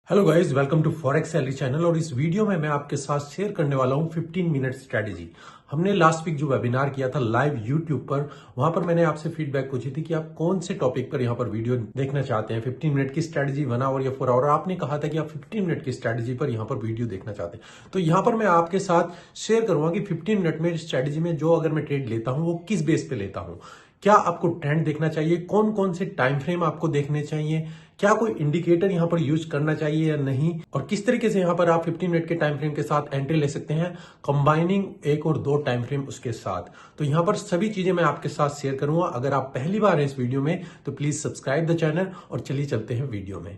Hello guys, welcome to forex salary channel. और इस video में मैं आपके साथ शेयर करने वाला हूं 15 मिनट स्ट्रेटजी। हमने लास्ट वीक जो वेबिनार किया था लाइव यूट्यूब पर, वहां पर मैंने आपसे फीडबैक पूछी थी कि आप कौन से टॉपिक पर यहां पर वीडियो देखना चाहते हैं, 15 मिनट की स्ट्रेटजी, 1 आवर या 4 आवर। आपने कहा था कि आप 15 मिनट की स्ट्रेटजी पर यहां पर वीडियो देखना चाहते हैं। तो यहां पर मैं आपके साथ शेयर करूंगा कि 15 मिनट में स्ट्रेटजी में जो अगर मैं ट्रेड लेता हूं वो किस बेस पे लेता हूं, क्या आपको ट्रेंड देखना चाहिए, कौन कौन से टाइम फ्रेम आपको देखने चाहिए, क्या कोई इंडिकेटर यहां पर यूज करना चाहिए या नहीं, और किस तरीके से यहां पर आप 15 मिनट के टाइम फ्रेम के साथ एंट्री ले सकते हैं, कंबाइनिंग एक और दो टाइम फ्रेम उसके साथ। तो यहां पर सभी चीजें मैं आपके साथ शेयर करूंगा। अगर आप पहली बार हैं इस वीडियो में तो प्लीज सब्सक्राइब द चैनल और चलिए चलते हैं वीडियो में।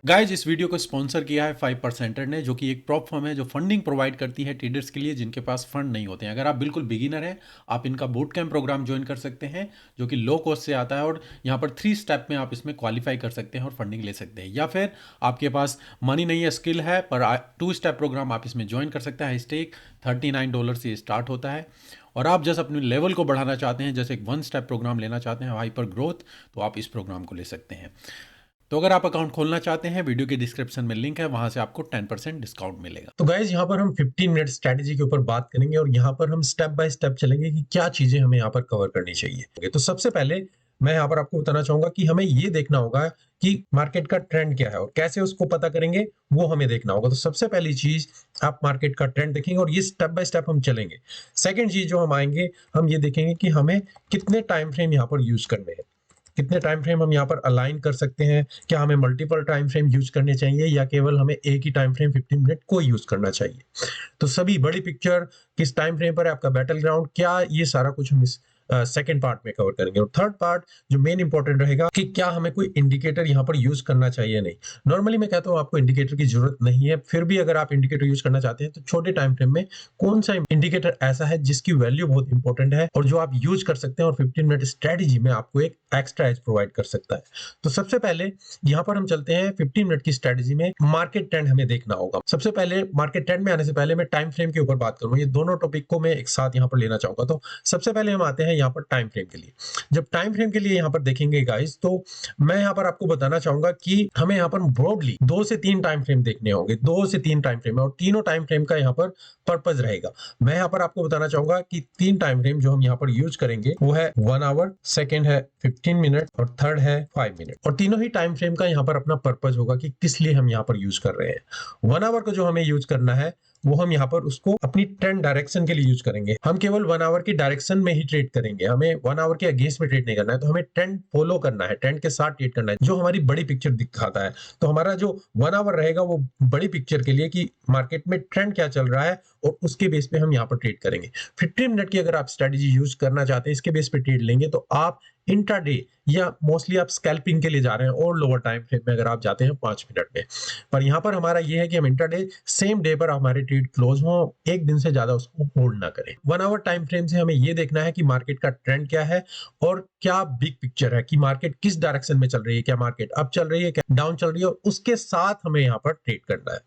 गाइज, इस वीडियो को स्पॉन्सर किया है 5% ने, जो कि एक प्रॉप फर्म है जो फंडिंग प्रोवाइड करती है ट्रेडर्स के लिए जिनके पास फंड नहीं होते हैं। अगर आप बिल्कुल बिगिनर हैं, आप इनका बूट कैंप प्रोग्राम ज्वाइन कर सकते हैं जो कि लो कॉस्ट से आता है, और यहाँ पर 3 स्टेप में आप इसमें क्वालिफाई कर सकते हैं और फंडिंग ले सकते हैं। या फिर आपके पास मनी नहीं है, स्किल है, पर 2 स्टेप प्रोग्राम आप इसमें ज्वाइन कर सकते हैं। स्टेक $39 से स्टार्ट होता है, और आप जैसे अपने लेवल को बढ़ाना चाहते हैं, जैसे एक 1 स्टेप प्रोग्राम लेना चाहते हैं हाइपर ग्रोथ, तो आप इस प्रोग्राम को ले सकते हैं। तो अगर आप अकाउंट खोलना चाहते हैं, वीडियो के डिस्क्रिप्शन में लिंक है, वहां से आपको 10% डिस्काउंट मिलेगा। तो गाइज, यहाँ पर हम 15 मिनट स्ट्रेटजी के ऊपर बात करेंगे और यहाँ पर हम स्टेप बाय स्टेप चलेंगे कि क्या चीजें हमें यहाँ पर कवर करनी चाहिए। तो सबसे पहले मैं यहाँ पर आपको बताना चाहूंगा कि हमें ये देखना होगा कि मार्केट का ट्रेंड क्या है और कैसे उसको पता करेंगे, वो हमें देखना होगा। तो सबसे पहली चीज, आप मार्केट का ट्रेंड देखेंगे और ये स्टेप बाय स्टेप हम चलेंगे। सेकेंड चीज जो हम आएंगे, हम ये देखेंगे कि हमें कितने टाइम फ्रेम यहाँ पर यूज करने हैं, कितने टाइम फ्रेम हम यहाँ पर अलाइन कर सकते हैं, क्या हमें मल्टीपल टाइम फ्रेम यूज करने चाहिए या केवल हमें एक ही टाइम फ्रेम 15 मिनट को यूज करना चाहिए। तो सभी बड़ी पिक्चर, किस टाइम फ्रेम पर है आपका बैटल ग्राउंड, क्या ये सारा कुछ हम इस सेकेंड पार्ट में कवर करेंगे। और थर्ड पार्ट जो मेन इंपॉर्टेंट रहेगा कि क्या हमें कोई इंडिकेटर यहाँ पर यूज करना चाहिए नहीं। नॉर्मली मैं कहता हूँ आपको इंडिकेटर की जरूरत नहीं है, फिर भी अगर आप इंडिकेटर यूज करना चाहते हैं तो छोटे टाइम फ्रेम में कौन सा इंडिकेटर ऐसा है जिसकी वैल्यू बहुत इंपॉर्टेंट है और जो आप यूज कर सकते हैं और 15 मिनट स्ट्रेटजी में आपको एक एक्स्ट्रा एज प्रोवाइड कर सकता है। तो सबसे पहले यहाँ पर हम चलते हैं 15 मिनट की स्ट्रेटजी में। मार्केट ट्रेंड हमें देखना होगा। सबसे पहले मार्केट ट्रेंड में आने से पहले मैं टाइम फ्रेम के ऊपर बात करूंगा, ये दोनों टॉपिक को मैं एक साथ यहाँ पर लेना चाहूंगा। तो सबसे पहले हम आते हैं यहाँ पर टाइम फ्रेम के लिए। जब टाइम फ्रेम के लिए यहाँ पर देखेंगे गाइस, तो मैं यहाँ पर आपको बताना चाहूंगा कि हमें यहाँ पर ब्रॉडली 2 से 3 टाइम फ्रेम देखने होंगे। 2 से 3 टाइम फ्रेम है और तीनों टाइम फ्रेम का यहाँ पर पर्पज रहेगा। मैं यहाँ पर आपको बताना चाहूंगा कि 3 टाइम फ्रेम जो हम यहाँ पर यूज करेंगे वो है 1 आवर, सेकेंड है 15 मिनट और थर्ड है 5 मिनट। और तीनों ही टाइम फ्रेम का यहाँ पर अपना पर्पज होगा कि किस लिए हम यहाँ पर यूज कर रहे हैं। 1 आवर को जो हमें यूज करना है वो हम यहाँ पर उसको अपनी ट्रेंड डायरेक्शन के लिए यूज करेंगे। हम केवल 1 आवर की डायरेक्शन में ही ट्रेड करेंगे, हमें 1 आवर के अगेंस्ट में ट्रेड नहीं करना है। तो हमें ट्रेंड फॉलो करना है, ट्रेंड के साथ ट्रेड करना है जो हमारी बड़ी पिक्चर दिखाता है। तो हमारा जो 1 आवर रहेगा वो बड़ी पिक्चर के लिए कि मार्केट में ट्रेंड क्या चल रहा है और उसके बेस पे हम यहाँ पर ट्रेड करेंगे। 15 मिनट की अगर आप स्ट्रेटजी यूज करना चाहते हैं, इसके बेस पे ट्रेड लेंगे, तो आप इंट्राडे या मोस्टली आप स्कैल्पिंग के लिए जा रहे हैं और लोअर टाइम फ्रेम में अगर आप जाते हैं 5 मिनट में। पर यहाँ पर हमारा ये है कि हम इंट्राडे सेम डे पर हमारे ट्रेड क्लोज हो, एक दिन से ज्यादा उसको होल्ड ना करें। 1 आवर टाइम फ्रेम से हमें ये देखना है कि मार्केट का ट्रेंड क्या है और क्या बिग पिक्चर है कि मार्केट किस डायरेक्शन में चल रही है, क्या मार्केट अप चल रही है, क्या डाउन चल रही है, और उसके साथ हमें यहाँ पर ट्रेड करना है।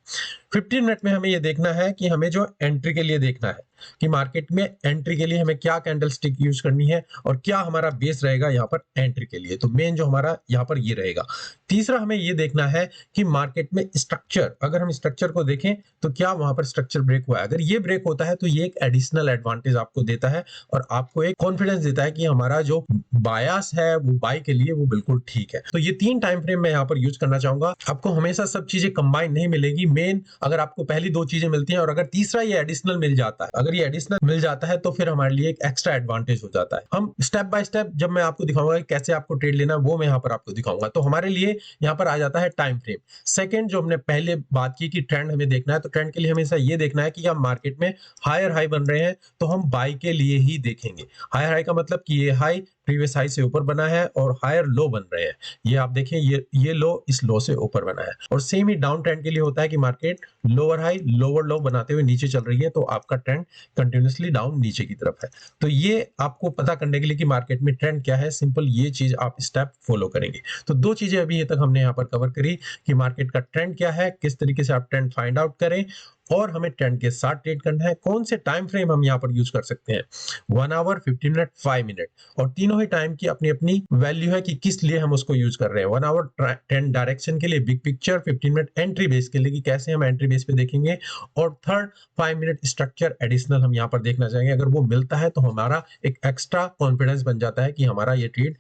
15 मिनट में हमें ये देखना है कि हमें जो एंट्री के लिए देखना है कि मार्केट में एंट्री के लिए हमें क्या कैंडल स्टिक यूज करनी है और क्या हमारा बेस रहेगा यहाँ पर एंट्री के लिए। तो मेन जो हमारा यहाँ पर ये रहेगा। तीसरा हमें ये देखना है कि मार्केट में स्ट्रक्चर, अगर हम स्ट्रक्चर को देखें तो क्या वहां पर स्ट्रक्चर ब्रेक हुआ है। अगर ये ब्रेक होता है तो ये एक एडिशनल एडवांटेज आपको देता है और आपको एक कॉन्फिडेंस देता है कि हमारा जो बायस है वो बाय के लिए वो बिल्कुल ठीक है। तो ये 3 टाइम फ्रेम मैं यहाँ पर यूज करना चाहूंगा। आपको हमेशा सब चीजें कंबाइन नहीं मिलेगी। मेन अगर आपको पहली 2 चीजें मिलती हैं और अगर तीसरा ये एडिशनल मिल जाता है, अगर ये एडिशनल मिल जाता है तो फिर हमारे लिए एक एक्स्ट्रा एडवांटेज हो जाता है। हम स्टेप बाय स्टेप जब मैं आपको दिखाऊंगा कि कैसे आपको ट्रेड लेना है वो मैं यहाँ पर आपको दिखाऊंगा। तो हमारे लिए यहाँ पर आ जाता है टाइम फ्रेम। सेकंड, जो हमने पहले बात की कि ट्रेंड हमें देखना है, तो ट्रेंड के लिए हमेशा ये देखना है कि हम मार्केट में हायर हाई बन रहे हैं तो हम बाय के लिए ही देखेंगे। हायर हाई का मतलब कि ये हाई प्रीवियस हाई से ऊपर बना है और हायर लो बन रहे हैं। ये आप देखें, ये लो इस लो से ऊपर बना है। और सेम ही डाउन ट्रेंड के लिए होता है कि मार्केट लोअर हाई लोअर लो बनाते हुए नीचे चल रही है, तो आपका ट्रेंड कंटिन्यूअसली डाउन नीचे की तरफ है। तो ये आपको पता करने के लिए कि मार्केट में ट्रेंड क्या है, सिंपल ये चीज आप स्टेप फॉलो करेंगे। तो दो चीजें अभी तक हमने यहाँ पर कवर करी कि मार्केट का ट्रेंड क्या है, किस तरीके से आप ट्रेंड फाइंड आउट करें, और हमें ट्रेंड के साथ ट्रेड करना है। कौन से टाइम फ्रेम हम यहाँ पर यूज कर सकते हैं, 1 आवर, 15 मिनट, 5 मिनट, और तीनों ही टाइम की अपनी अपनी वैल्यू है कि किस लिए हम उसको यूज कर रहे हैं। 1 आवर ट्रेंड डायरेक्शन के लिए, big picture, 15 minute entry base के लिए कि कैसे हम एंट्री बेस पे देखेंगे, और थर्ड 5 मिनट स्ट्रक्चर एडिशनल हम यहाँ पर देखना चाहेंगे। अगर वो मिलता है तो हमारा एक एक्स्ट्रा कॉन्फिडेंस बन जाता है कि हमारा ये ट्रेड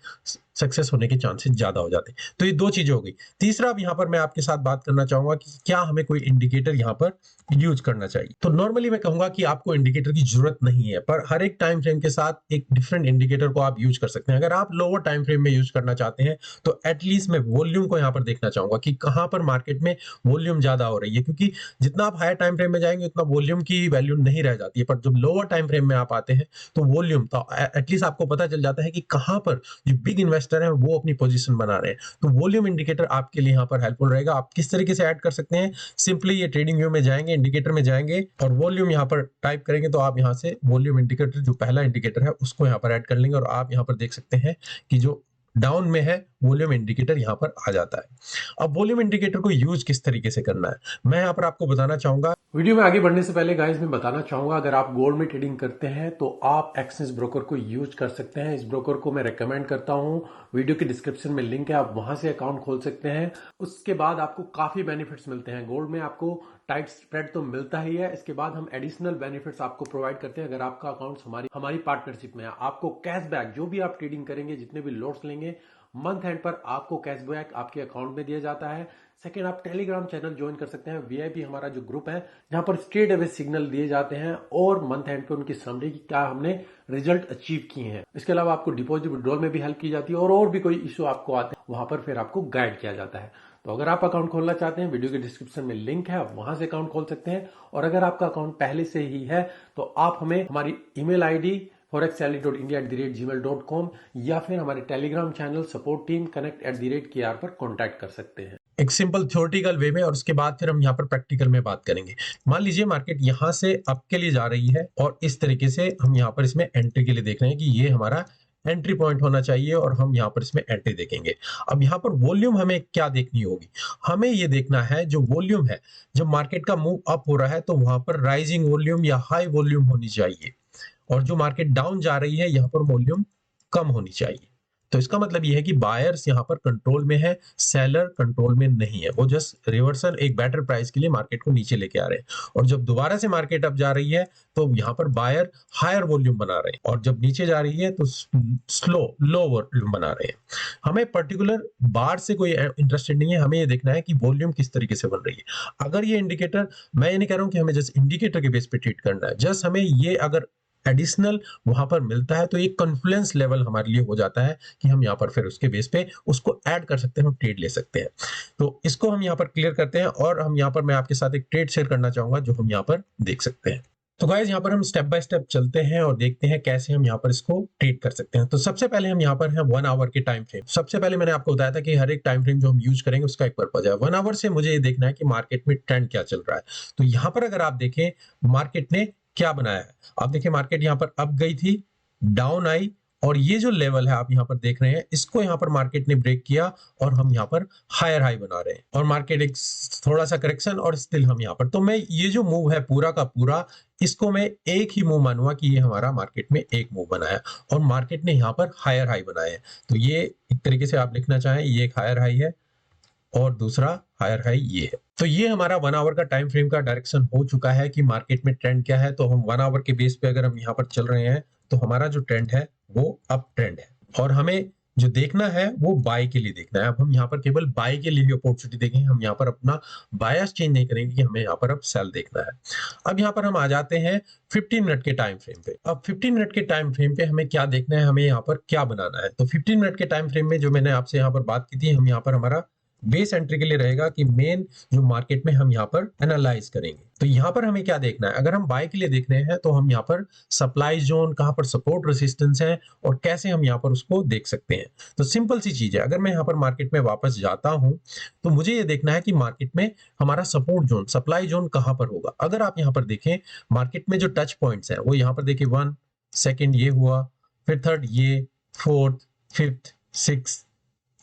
सक्सेस होने के चांसेस ज्यादा हो जाते हैं। तो ये दो चीजें हो गई। तीसरा अब यहाँ पर मैं आपके साथ बात करना चाहूंगा कि क्या हमें कोई इंडिकेटर यहाँ पर यूज करना चाहिए। तो नॉर्मली मैं कहूंगा कि आपको इंडिकेटर की जरूरत नहीं है, पर हर एक टाइम फ्रेम के साथ एक डिफरेंट इंडिकेटर को आप यूज कर सकते हैं। अगर आप लोअर टाइम फ्रेम में यूज करना चाहते हैं तो एटलीस्ट मैं वॉल्यूम को यहाँ पर देखना चाहूंगा कि कहां पर मार्केट में वॉल्यूम ज्यादा हो रही है, क्योंकि जितना आप हायर टाइम फ्रेम में जाएंगे उतना वॉल्यूम की वैल्यू नहीं रह जाती है। पर जब लोअर टाइम फ्रेम में आप आते हैं तो वॉल्यूम, तो एटलीस्ट आपको पता चल जाता है कि कहां पर जो बिग इन्वेस्टर है वो अपनी पोजीशन बना रहे हैं। तो वॉल्यूम इंडिकेटर आपके लिए यहाँ पर हेल्पफुल रहेगा। आप किस तरीके से ऐड कर सकते हैं, सिंपली ये ट्रेडिंग व्यू में जाएंगे, इंडिकेटर में जाएंगे और वॉल्यूम यहाँ पर टाइप करेंगे, तो आप यहाँ से वॉल्यूम इंडिकेटर जो पहला इंडिकेटर है उसको यहाँ पर ऐड कर लेंगे, और आप यहाँ पर देख सकते हैं कि जो डाउन में है वॉल्यूम इंडिकेटर यहाँ पर आ जाता है। अब वॉल्यूम इंडिकेटर को यूज किस तरीके से करना है मैं यहाँ पर आपको बताना चाहूंगा। वीडियो में आगे बढ़ने से पहले गाइस मैं बताना चाहूंगा, अगर आप गोल्ड में ट्रेडिंग करते हैं तो आप एक्सिस ब्रोकर को यूज कर सकते हैं। इस ब्रोकर को मैं रेकमेंड करता हूं। वीडियो के डिस्क्रिप्शन में लिंक है, आप वहां से अकाउंट खोल सकते हैं। उसके बाद आपको काफी बेनिफिट्स मिलते हैं। गोल्ड में आपको टाइट स्प्रेड तो मिलता ही है, इसके बाद हम एडिशनल बेनिफिट्स आपको प्रोवाइड करते हैं। अगर आपका अकाउंट हमारी पार्टनरशिप में है, आपको कैशबैक, जो भी आप ट्रेडिंग करेंगे, जितने भी लॉट्स लेंगे, मंथ एंड पर आपको कैशबैक आपके अकाउंट में दिया जाता है। सेकेंड, आप टेलीग्राम चैनल ज्वाइन कर सकते हैं। वीआईपी हमारा जो ग्रुप है, जहां पर स्ट्रेट अवे सिग्नल दिए जाते हैं और मंथ एंड पे उनकी समरी की क्या हमने रिजल्ट अचीव किए हैं। इसके अलावा आपको डिपॉजिट विड्रॉल में भी हेल्प की जाती है, और भी कोई इशू आपको आते हैं वहां पर फिर आपको गाइड किया जाता है। तो अगर आप अकाउंट खोलना चाहते हैं, वीडियो के डिस्क्रिप्शन में लिंक है, आप वहां से अकाउंट खोल सकते हैं। और अगर आपका अकाउंट पहले से ही है तो आप हमें हमारी ईमेल आईडी forexsally.india@gmail.com या फिर हमारे Telegram channel support team connect@kr पर कॉन्टैक्ट कर सकते हैं। एक सिंपल थ्योरेटिकल वे में, और उसके बाद फिर हम यहाँ पर प्रैक्टिकल में बात करेंगे। मान लीजिए मार्केट यहाँ से अप के लिए जा रही है और इस तरीके से हम यहाँ पर इसमें एंट्री के लिए देख रहे हैं कि ये हमारा एंट्री पॉइंट होना चाहिए, और हम यहाँ पर इसमें एंट्री देखेंगे। अब यहाँ पर वॉल्यूम हमें क्या देखनी होगी, हमें ये देखना है जो वॉल्यूम है, जब मार्केट का मूव अप हो रहा है तो वहां पर राइजिंग वॉल्यूम या हाई वॉल्यूम होनी चाहिए, और जो मार्केट डाउन जा रही है यहाँ पर वॉल्यूम कम होनी चाहिए। तो इसका मतलब यह है कि बायर्स यहाँ पर कंट्रोल में है, सेलर कंट्रोल में नहीं है। वो जस्ट रिवर्सल एक बेटर प्राइस के लिए मार्केट को नीचे लेके आ रहे हैं, और जब दोबारा से मार्केट अप जा रही है तो यहाँ पर बायर हायर वॉल्यूम बना रहे हैं, और जब नीचे जा रही है तो लो वॉल्यूम बना रहे हैं। हमें पर्टिकुलर बार से कोई इंटरेस्टेड नहीं है, हमें ये देखना है कि वॉल्यूम किस तरीके से बन रही है। अगर ये इंडिकेटर, मैं ये नहीं कह रहा हूँ कि हमें जस्ट इंडिकेटर के बेस पे ट्रीट करना है, जस्ट हमें ये अगर एडिशनल वहां पर मिलता है तो एक कॉन्फ्लुएंस लेवल हमारे लिए हो जाता है कि हम यहाँ पर फिर उसके बेस पे उसको ऐड कर सकते हैं और ट्रेड ले सकते हैं। तो इसको हम यहाँ पर क्लियर करते हैं, और हम यहाँ पर मैं आपके साथ एक ट्रेड शेयर करना चाहूंगा जो हम यहाँ पर देख सकते हैं। तो गाइस यहाँ पर हम स्टेप बाय स्टेप चलते हैं और देखते हैं कैसे हम यहाँ पर इसको ट्रेड कर सकते हैं। तो सबसे पहले हम यहाँ पर है 1 आवर के टाइम फ्रेम। सबसे पहले मैंने आपको बताया था कि हर एक टाइम फ्रेम जो हम यूज करेंगे उसका एक पर्पज है। 1 आवर से मुझे ये देखना है कि मार्केट में ट्रेंड क्या चल रहा है। तो यहाँ पर अगर आप देखें मार्केट ने क्या बनाया है, आप देखिए मार्केट यहाँ पर अप गई थी, डाउन आई, और ये जो लेवल है आप यहाँ पर देख रहे हैं, इसको यहाँ पर मार्केट ने ब्रेक किया और हम यहाँ पर हायर हाई बना रहे हैं, और मार्केट एक थोड़ा सा करेक्शन और स्टिल हम यहाँ पर। तो मैं ये जो मूव है पूरा का पूरा, इसको मैं एक ही मूव मानूंगा कि ये हमारा मार्केट में एक मूव बनाया, और मार्केट ने यहाँ पर हायर हाई बनाए हैं। तो ये एक तरीके से आप लिखना चाहें, ये एक हायर हाई है और दूसरा हायर हाई ये है। तो ये हमारा 1 आवर का टाइम फ्रेम का डायरेक्शन हो चुका है कि मार्केट में ट्रेंड क्या है। तो हम 1 आवर के बेस पे अगर हम यहाँ पर चल रहे हैं तो हमारा जो ट्रेंड है वो अप ट्रेंड है, और हमें जो देखना है वो बाय के लिए देखना है। अब हम यहाँ पर केवल बाय के लिए अपॉर्चुनिटी देखेंगे, हम यहाँ पर अपना बायस चेंज नहीं करेंगे कि हमें यहाँ पर अब सेल देखना है। अब यहाँ पर हम आ जाते हैं 15 मिनट के टाइम फ्रेम पे। अब 15 मिनट के टाइम फ्रेम पे हमें क्या देखना है, हमें यहाँ पर क्या बनाना है। तो 15 मिनट के टाइम फ्रेम में जो मैंने आपसे यहाँ पर बात की थी, हम यहाँ पर हमारा बेस एंट्री के लिए रहेगा कि मेन जो मार्केट में हम यहाँ पर एनालाइज करेंगे। तो यहाँ पर हमें क्या देखना है, अगर हम बाय के लिए देख रहे हैं तो हम यहाँ पर सप्लाई जोन, कहाँ पर सपोर्ट रेसिस्टेंस है और कैसे हम यहाँ पर उसको देख सकते हैं। तो सिंपल सी चीज है, अगर मैं यहाँ पर मार्केट में वापस जाता हूँ तो मुझे ये देखना है कि मार्केट में हमारा सपोर्ट जोन, सप्लाई जोन कहाँ पर होगा। अगर आप यहाँ पर देखें मार्केट में जो टच पॉइंट्स हैं वो यहाँ पर देखिए 1 सेकेंड ये हुआ, फिर थर्ड ये, फोर्थ, फिफ्थ, सिक्स,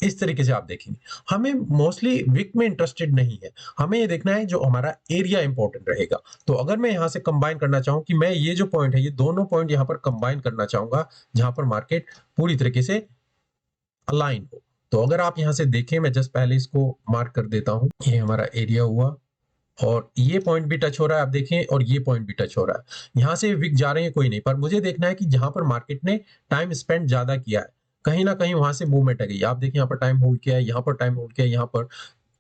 इस तरीके से आप देखेंगे। हमें मोस्टली विक में इंटरेस्टेड नहीं है, हमें ये देखना है जो हमारा एरिया इंपॉर्टेंट रहेगा। तो अगर मैं यहाँ से कंबाइन करना चाहूँ कि मैं ये जो पॉइंट है, ये दोनों पॉइंट यहाँ पर कंबाइन करना चाहूंगा जहां पर मार्केट पूरी तरीके से अलाइन हो। तो अगर आप यहाँ से देखें, मैं जस्ट पहले इसको मार्क कर देता हूँ, ये हमारा एरिया हुआ और ये पॉइंट भी टच हो रहा है, आप देखें, और ये पॉइंट भी टच हो रहा है। यहाँ से विक जा रहे हैं कोई नहीं, पर मुझे देखना है कि जहां पर मार्केट ने टाइम स्पेंड ज्यादा किया है, कहीं ना कहीं वहां से मूवमेंट आ गई। आप देखिए यहाँ पर टाइम होल्ड किया है, यहाँ पर टाइम होल्ड किया है, यहाँ पर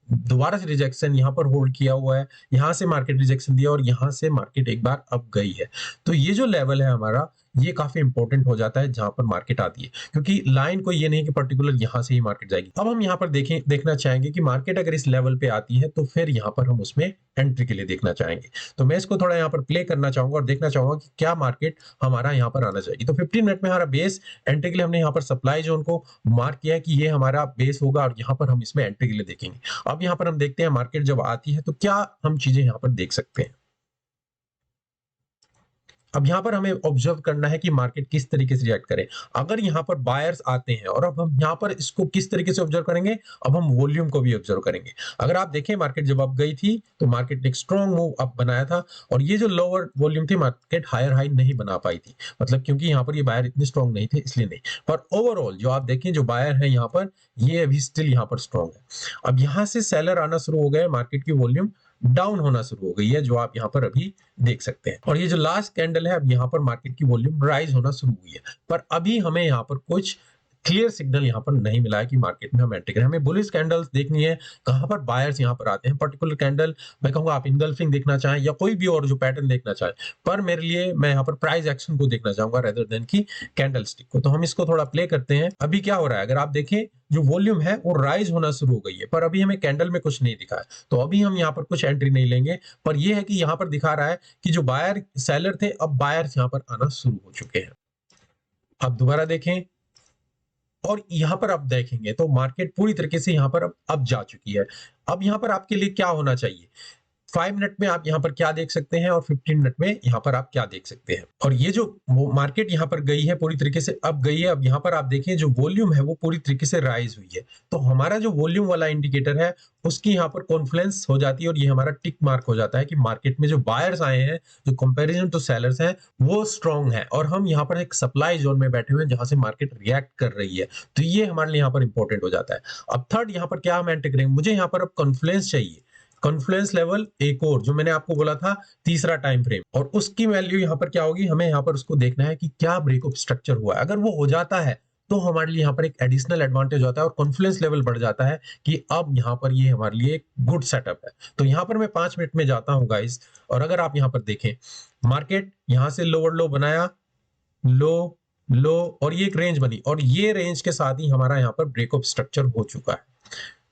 दोबारा से रिजेक्शन यहाँ पर होल्ड किया हुआ है, यहाँ से मार्केट रिजेक्शन दिया और यहाँ से मार्केट एक बार अप गई है। तो ये जो लेवल है हमारा, ये काफी इंपॉर्टेंट हो जाता है जहां पर मार्केट आती है, क्योंकि लाइन को ये नहीं कि पर्टिकुलर यहाँ से ही मार्केट जाएगी। अब हम यहाँ पर देखना चाहेंगे कि मार्केट अगर इस लेवल पे आती है तो फिर यहाँ पर हम उसमें एंट्री के लिए देखना चाहेंगे। तो मैं इसको थोड़ा यहाँ पर प्ले करना चाहूंगा और देखना चाहूंगा कि क्या मार्केट हमारा यहाँ पर आना चाहिए। तो 15 मिनट में हमारा बेस एंट्री के लिए हमने यहाँ पर सप्लाई जोन को मार्क किया है कि ये हमारा बेस होगा और यहाँ पर हम इसमें एंट्री के लिए देखेंगे। अब यहाँ पर हम देखते हैं मार्केट जब आती है तो क्या हम चीजें यहाँ पर देख सकते हैं। अब यहाँ पर हमें ऑब्जर्व करना है कि मार्केट किस तरीके से रिएक्ट करे। अगर यहाँ पर बायर्स आते हैं, और अब हम यहाँ पर इसको किस तरीके से ऑब्जर्व करेंगे, अब हम वॉल्यूम को भी ऑब्जर्व करेंगे। अगर आप देखें मार्केट जब अप गई थी तो मार्केट ने एक स्ट्रॉन्ग मूव अप बनाया था, और ये जो लोअर वॉल्यूम थी मार्केट हायर हाई नहीं बना पाई थी, मतलब क्योंकि यहाँ पर ये बायर इतने स्ट्रॉन्ग नहीं थे इसलिए नहीं। पर ओवरऑल जो आप देखें जो बायर है यहाँ पर, ये अभी स्टिल यहाँ पर स्ट्रॉन्ग है। अब यहाँ से सेलर आना शुरू हो गए, मार्केट की वॉल्यूम डाउन होना शुरू हो गई है, जो आप यहाँ पर अभी देख सकते हैं। और ये जो लास्ट कैंडल है, अब यहाँ पर मार्केट की वॉल्यूम राइज होना शुरू हुई है, पर अभी हमें यहाँ पर कुछ क्लियर सिग्नल यहाँ पर नहीं मिला है कि मार्केट में हम एंट्री करें। हमें बुलिश कैंडल्स देखनी है, कहां पर बायर्स यहाँ पर आते हैं। पर्टिकुलर कैंडल मैं कहूंगा आप इंगल्फिंग देखना चाहें या कोई भी और जो पैटर्न देखना चाहें, पर मेरे लिए मैं यहाँ पर प्राइस एक्शन को देखना चाहूंगा रेदर देन की कैंडल स्टिक को। तो हम इसको थोड़ा प्ले करते हैं। अभी क्या हो रहा है, अगर आप देखें जो वॉल्यूम है वो राइज होना शुरू हो गई है, पर अभी हमें कैंडल में कुछ नहीं दिखा है, तो अभी हम यहाँ पर कुछ एंट्री नहीं लेंगे। पर यह है कि यहाँ पर दिखा रहा है कि जो बायर सेलर थे, अब बायर्स यहाँ पर आना शुरू हो चुके हैं। अब दोबारा देखें और यहाँ पर आप देखेंगे तो मार्केट पूरी तरीके से यहाँ पर अब जा चुकी है। अब यहाँ पर आपके लिए क्या होना चाहिए, 5 मिनट में आप यहाँ पर क्या देख सकते हैं और 15 मिनट में यहाँ पर आप क्या देख सकते हैं। और ये जो मार्केट यहाँ पर गई है पूरी तरीके से अब गई है, अब यहाँ पर आप देखें जो वॉल्यूम है वो पूरी तरीके से राइज हुई है। तो हमारा जो वॉल्यूम वाला इंडिकेटर है उसकी यहाँ पर कॉन्फ्लुएंस हो जाती है और ये हमारा टिक मार्क हो जाता है कि मार्केट में जो बायर्स आए हैं, जो कंपैरिजन टू सेलर्स हैं, वो स्ट्रांग है और हम यहाँ पर एक सप्लाई जोन में बैठे हुए हैं जहां से मार्केट रिएक्ट कर रही है। तो ये हमारे लिए यहाँ पर इंपॉर्टेंट हो जाता है। अब थर्ड यहाँ पर क्या हम एंटर करेंगे, मुझे यहाँ पर अब कॉन्फ्लुएंस चाहिए, कॉन्फ्लुएंस लेवल एक और जो मैंने आपको बोला था तीसरा टाइम फ्रेम, और उसकी वैल्यू यहाँ पर क्या होगी, हमें यहाँ पर उसको देखना है कि क्या ब्रेकअप स्ट्रक्चर हुआ है। अगर वो हो जाता है तो हमारे लिए यहाँ पर एक एडिशनल एडवांटेज होता है और कॉन्फ्लुएंस लेवल बढ़ जाता है कि अब यहाँ पर ये हमारे लिए एक गुड सेटअप है। तो यहाँ पर मैं 5 मिनट में जाता हूँ गाइस, और अगर आप यहाँ पर देखें मार्केट यहाँ से लोअर लो बनाया, लो लो, और ये एक रेंज बनी और ये रेंज के साथ ही हमारा यहाँ पर ब्रेकअप स्ट्रक्चर हो चुका है।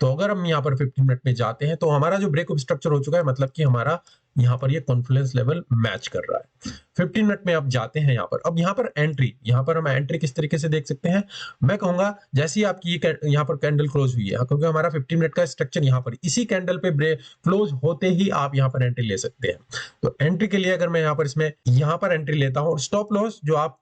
तो अगर हम यहाँ पर 15 मिनट में जाते हैं तो हमारा जो ब्रेकअप स्ट्रक्चर हो चुका है, मतलब कि हमारा यहाँ पर ये कॉन्फ्लुएंस लेवल मैच कर रहा है। 15 मिनट में अब जाते हैं यहाँ पर, अब यहाँ पर एंट्री, यहाँ पर हम एंट्री किस तरीके से देख सकते हैं, मैं कहूंगा जैसे ही आपकी ये यहाँ पर कैंडल क्लोज हुई है, क्योंकि हमारा 15 मिनट का स्ट्रक्चर यहाँ पर इसी कैंडल पे क्लोज होते ही आप यहाँ पर एंट्री ले सकते हैं। तो एंट्री के लिए अगर मैं यहाँ पर इसमें यहाँ पर एंट्री लेता हूँ, और स्टॉप लॉस जो आप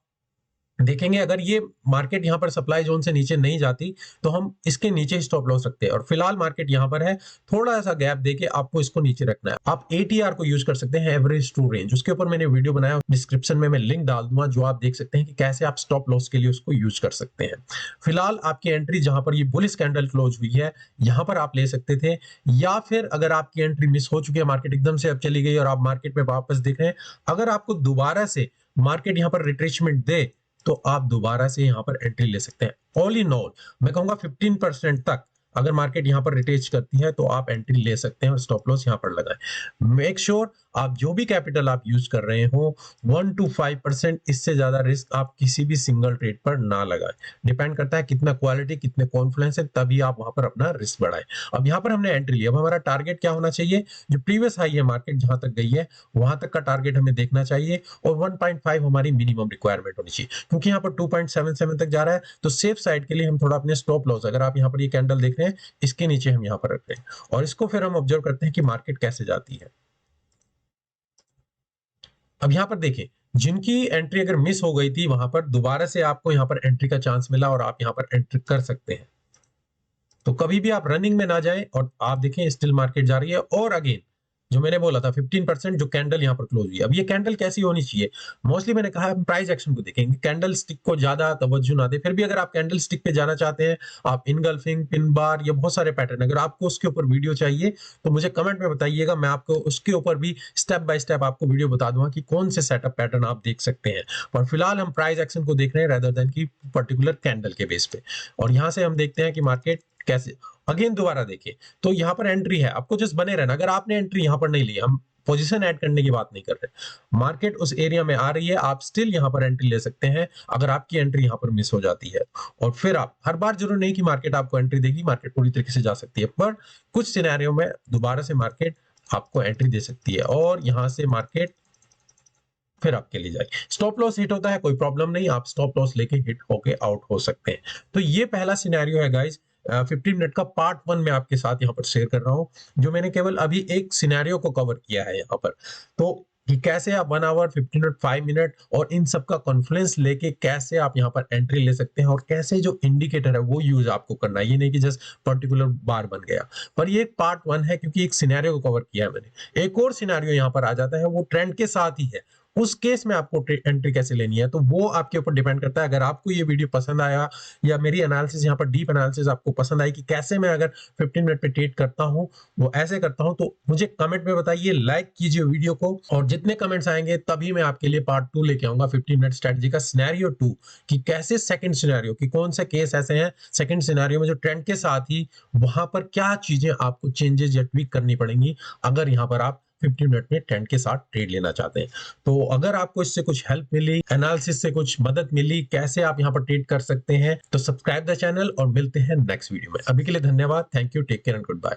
देखेंगे अगर ये मार्केट यहाँ पर सप्लाई जोन से नीचे नहीं जाती तो हम इसके नीचे स्टॉप लॉस रखते हैं, और फिलहाल मार्केट यहाँ पर है, थोड़ा सा गैप देके आपको इसको नीचे रखना है। आप एटीआर को यूज कर सकते हैं, एवरेज टू रेंज, उसके ऊपर मैंने वीडियो बनाया, डिस्क्रिप्शन में मैं लिंक डाल दूंगा, जो आप देख सकते हैं कि कैसे आप स्टॉप लॉस के लिए उसको यूज कर सकते हैं। फिलहाल आपकी एंट्री जहां पर ये बुलिश कैंडल क्लोज हुई है यहाँ पर आप ले सकते थे, या फिर अगर आपकी एंट्री मिस हो चुकी है, मार्केट एकदम से अब चली गई और आप मार्केट में वापस देख रहे हैं, अगर आपको दोबारा से मार्केट यहाँ पर रिट्रेसमेंट दे तो आप दोबारा से यहाँ पर एंट्री ले सकते हैं। ऑल इन ऑल मैं कहूंगा 15% तक अगर मार्केट यहाँ पर रिटेच करती है तो आप एंट्री ले सकते हैं और स्टॉप लॉस यहाँ पर लगाएं। मेक श्योर आप जो भी कैपिटल आप यूज कर रहे हो 1 to 5%, इससे ज्यादा रिस्क आप किसी भी सिंगल ट्रेड पर ना लगाएं। डिपेंड करता है कितना क्वालिटी, कितने कॉन्फिडेंस है, तभी आप वहां पर अपना रिस्क बढ़ाएं। अब यहाँ पर हमने एंट्री लिया, अब हमारा टारगेट क्या होना चाहिए? जो प्रीवियस हाई है मार्केट जहां तक गई है वहां तक का टारगेट हमें देखना चाहिए, और 1.5 हमारी मिनिमम रिक्वायरमेंट होनी चाहिए, क्योंकि यहाँ पर 2.77 तक जा रहा है। तो सेफ साइड के लिए हम थोड़ा अपने स्टॉप लॉस, अगर आप यहाँ पर ये कैंडल देख रहे हैं, इसके नीचे हम यहाँ पर रख रहे हैं, और इसको फिर हम ऑब्जर्व करते हैं कि मार्केट कैसे जाती है। अब यहाँ पर देखें, जिनकी एंट्री अगर मिस हो गई थी वहां पर दोबारा से आपको यहाँ पर एंट्री का चांस मिला, और आप यहाँ पर एंट्री कर सकते हैं। तो कभी भी आप रनिंग में ना जाएं, और आप देखें स्टिल मार्केट जा रही है। और अगेन जो मैंने बोला था 15% जो कैंडल यहाँ पर क्लोज हुई, अब ये कैंडल कैसी होनी चाहिए? मोस्टली मैंने कहा हम प्राइस एक्शन को देखेंगे, कैंडल स्टिक को ज्यादा तवज्जो ना दे। फिर भी अगर आप कैंडल स्टिक पे जाना चाहते हैं, आप इनगल्फिंग, पिन बार, या बहुत सारे पैटर्न, अगर आपको उसके ऊपर वीडियो चाहिए तो मुझे कमेंट में बताइएगा, मैं आपको उसके ऊपर भी स्टेप बाय स्टेप आपको वीडियो बता दूंगा कि कौन से सेटअप पैटर्न आप देख सकते हैं। पर फिलहाल हम प्राइस एक्शन को देख रहे हैं रेदर देन की पर्टिकुलर कैंडल के बेस पे। और यहां से हम देखते हैं कि मार्केट कैसे, अगेन दोबारा देखिए तो यहाँ पर एंट्री है, आपको जस्ट बने रहना। अगर आपने एंट्री यहाँ पर नहीं ली, हम पोजीशन ऐड करने की बात नहीं कर रहे, मार्केट उस एरिया में आ रही है, आप स्टिल यहाँ पर एंट्री ले सकते हैं अगर आपकी एंट्री यहाँ पर मिस हो जाती है। और फिर आप हर बार जरूर नहीं कि मार्केट आपको एंट्री देगी, मार्केट पूरी तरीके से जा सकती है, पर कुछ सिनेरियो में दोबारा से मार्केट आपको एंट्री दे सकती है, और यहाँ से मार्केट फिर आपके लिए जाए। स्टॉप लॉस हिट होता है, कोई प्रॉब्लम नहीं, आप स्टॉप लॉस लेके हिट होके आउट हो सकते हैं। तो ये पहला सिनेरियो है गाइस, 15 मिनट का पार्ट 1 में आपके साथ यहाँ पर शेयर कर रहा हूँ, जो मैंने केवल अभी एक सिनेरियो को कवर किया है यहाँ पर। तो कि कैसे आप 1 आवर, 15 मिनट, 5 मिनट और इन सब का कॉन्फ्लुएंस लेके कैसे आप यहाँ पर एंट्री ले सकते हैं, और कैसे जो इंडिकेटर है वो यूज आपको करना है। ये नहीं कि जस्ट पर्टिकुलर बार बन गया, पर ये पार्ट 1 है क्योंकि एक सिनेरियो को कवर किया है मैंने। एक और सिनेरियो यहाँ पर आ जाता है, वो ट्रेंड के साथ ही है, उस केस में आपको एंट्री कैसे लेनी है, तो वो आपके ऊपर डिपेंड करता है। अगर आपको ये वीडियो पसंद आया, या मेरी एनालिसिस यहाँ पर डीप एनालिसिस आपको पसंद आई कि कैसे मैं अगर 15 मिनट पे ट्रेड करता हूँ, वो ऐसे करता हूँ, तो मुझे कमेंट में बताइए, लाइक कीजिए वीडियो को, और जितने कमेंट्स आएंगे तभी मैं आपके लिए पार्ट 2 लेके आऊंगा 15 मिनट स्ट्रेटजी का सिनेरियो 2, कि कैसे सेकंड सिनेरियो, कि कौन से केस ऐसे हैं सेकंड सिनेरियो में जो ट्रेंड के साथ ही वहां पर क्या चीजें आपको चेंजेस या ट्वीक करनी पड़ेंगी अगर यहाँ पर आप 15 मिनट में ट्रेंड के साथ ट्रेड लेना चाहते हैं। तो अगर आपको इससे कुछ हेल्प मिली, एनालिसिस से कुछ मदद मिली, कैसे आप यहाँ पर ट्रेड कर सकते हैं, तो सब्सक्राइब द चैनल, और मिलते हैं नेक्स्ट वीडियो में। अभी के लिए धन्यवाद, thank you, take care and good bye.